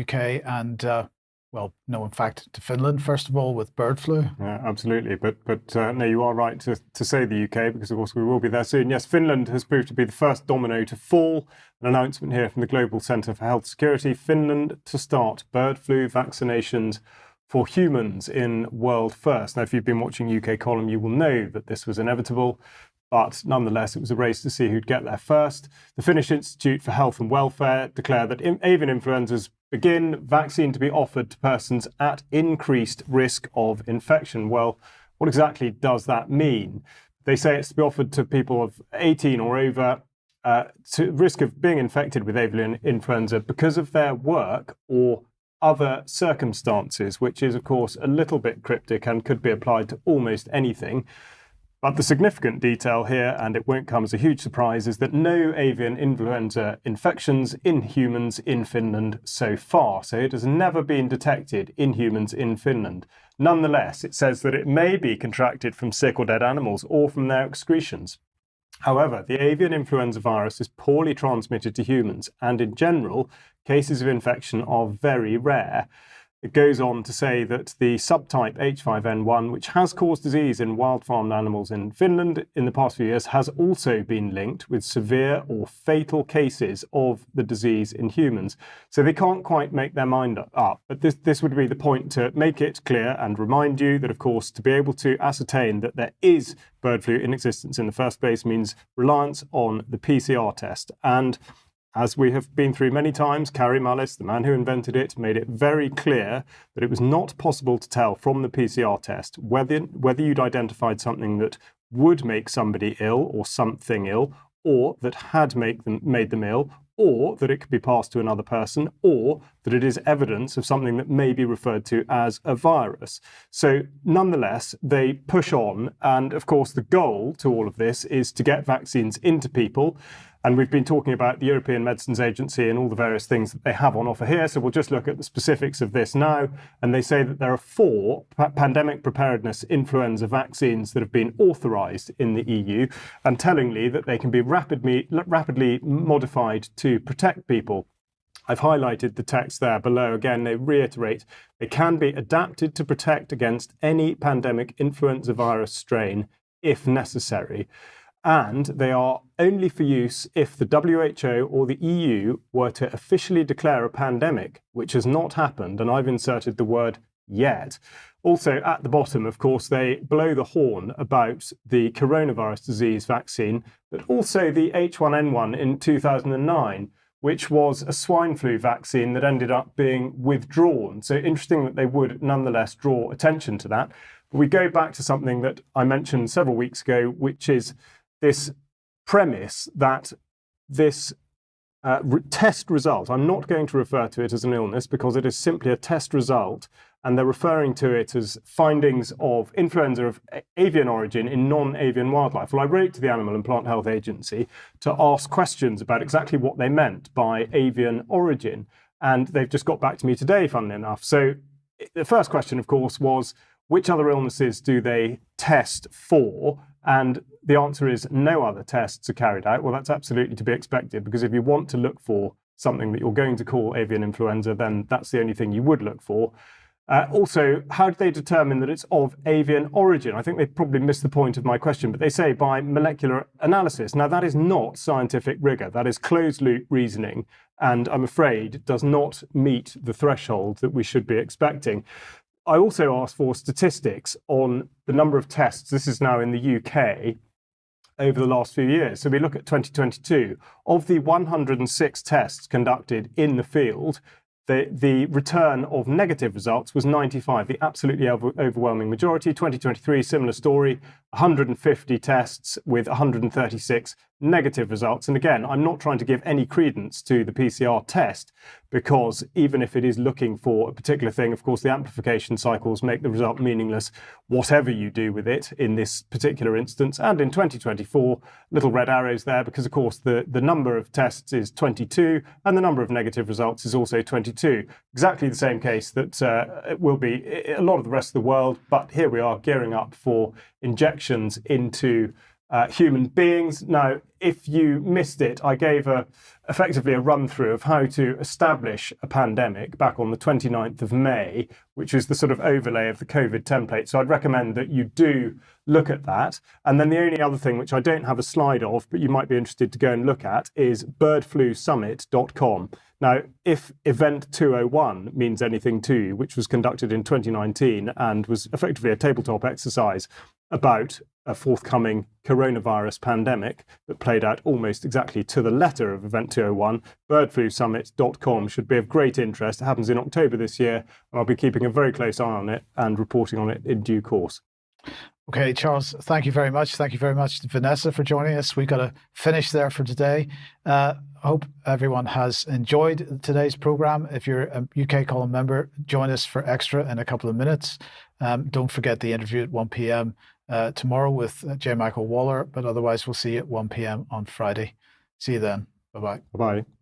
UK and, no, in fact, to Finland, first of all, with bird flu. Yeah, absolutely. But no, you are right to say the UK, because, of course, we will be there soon. Yes, Finland has proved to be the first domino to fall. An announcement here from the Global Centre for Health Security. Finland to start bird flu vaccinations for humans in world first. Now, if you've been watching UK Column, you will know that this was inevitable. But nonetheless, it was a race to see who'd get there first. The Finnish Institute for Health and Welfare declared that avian influenzas begin vaccine to be offered to persons at increased risk of infection. Well, what exactly does that mean? They say it's to be offered to people of 18 or over to risk of being infected with avian influenza because of their work or other circumstances, which is, of course, a little bit cryptic and could be applied to almost anything. But the significant detail here, and it won't come as a huge surprise, is that no avian influenza infections in humans in Finland so far. So it has never been detected in humans in Finland. Nonetheless, it says that it may be contracted from sick or dead animals or from their excretions. However, the avian influenza virus is poorly transmitted to humans, and in general, cases of infection are very rare. It goes on to say that the subtype H5N1, which has caused disease in wild farmed animals in Finland in the past few years, has also been linked with severe or fatal cases of the disease in humans. So they can't quite make their mind up. But this would be the point to make it clear and remind you that, of course, to be able to ascertain that there is bird flu in existence in the first place means reliance on the PCR test. And as we have been through many times, Kari Mullis, the man who invented it, made it very clear that it was not possible to tell from the PCR test whether you'd identified something that would make somebody ill or something ill, or that had made them ill, or that it could be passed to another person, or that it is evidence of something that may be referred to as a virus. So nonetheless, they push on. And of course, the goal to all of this is to get vaccines into people. And we've been talking about the European Medicines Agency and all the various things that they have on offer here. So we'll just look at the specifics of this now. And they say that there are 4 pandemic preparedness influenza vaccines that have been authorized in the EU, and tellingly that they can be rapidly modified to protect people. I've highlighted the text there below. Again, they reiterate they can be adapted to protect against any pandemic influenza virus strain if necessary. And they are only for use if the WHO or the EU were to officially declare a pandemic, which has not happened, and I've inserted the word yet. Also, at the bottom, of course, they blow the horn about the coronavirus disease vaccine, but also the H1N1 in 2009, which was a swine flu vaccine that ended up being withdrawn. So interesting that they would nonetheless draw attention to that. But we go back to something that I mentioned several weeks ago, which is this premise that this test result, I'm not going to refer to it as an illness because it is simply a test result, and they're referring to it as findings of influenza of avian origin in non-avian wildlife. Well, I wrote to the Animal and Plant Health Agency to ask questions about exactly what they meant by avian origin, and they've just got back to me today, funnily enough. So the first question, of course, was which other illnesses do they test for? And the answer is no other tests are carried out. Well, that's absolutely to be expected, because if you want to look for something that you're going to call avian influenza, then that's the only thing you would look for. Also, how do they determine that it's of avian origin? I think they probably missed the point of my question, but they say by molecular analysis. Now, that is not scientific rigor. That is closed-loop reasoning, and I'm afraid does not meet the threshold that we should be expecting. I also asked for statistics on the number of tests. This is now in the UK over the last few years. So we look at 2022. Of the 106 tests conducted in the field, the return of negative results was 95, the absolutely overwhelming majority. 2023, similar story, 150 tests with 136 negative results. And again, I'm not trying to give any credence to the PCR test, because even if it is looking for a particular thing, of course, the amplification cycles make the result meaningless, whatever you do with it in this particular instance. And in 2024, little red arrows there, because, of course, the number of tests is 22 and the number of negative results is also 22. Exactly the same case that it will be a lot of the rest of the world. But here we are gearing up for injections into human beings. Now, if you missed it, I gave effectively a run through of how to establish a pandemic back on the 29th of May, which is the sort of overlay of the COVID template. So I'd recommend that you do look at that. And then the only other thing, which I don't have a slide of, but you might be interested to go and look at, is birdflusummit.com. Now, if Event 201 means anything to you, which was conducted in 2019 and was effectively a tabletop exercise about a forthcoming coronavirus pandemic that played out almost exactly to the letter of Event 201, birdflusummit.com should be of great interest. It happens in October this year, and I'll be keeping a very close eye on it and reporting on it in due course. Okay, Charles, thank you very much. Thank you very much to Vanessa for joining us. We got to finish there for today. Hope everyone has enjoyed today's program. If you're a UK column member, join us for Extra in a couple of minutes. Don't forget the interview at 1 p.m. Tomorrow with J. Michael Waller, but otherwise we'll see you at 1 p.m. on Friday. See you then. Bye-bye. Bye-bye.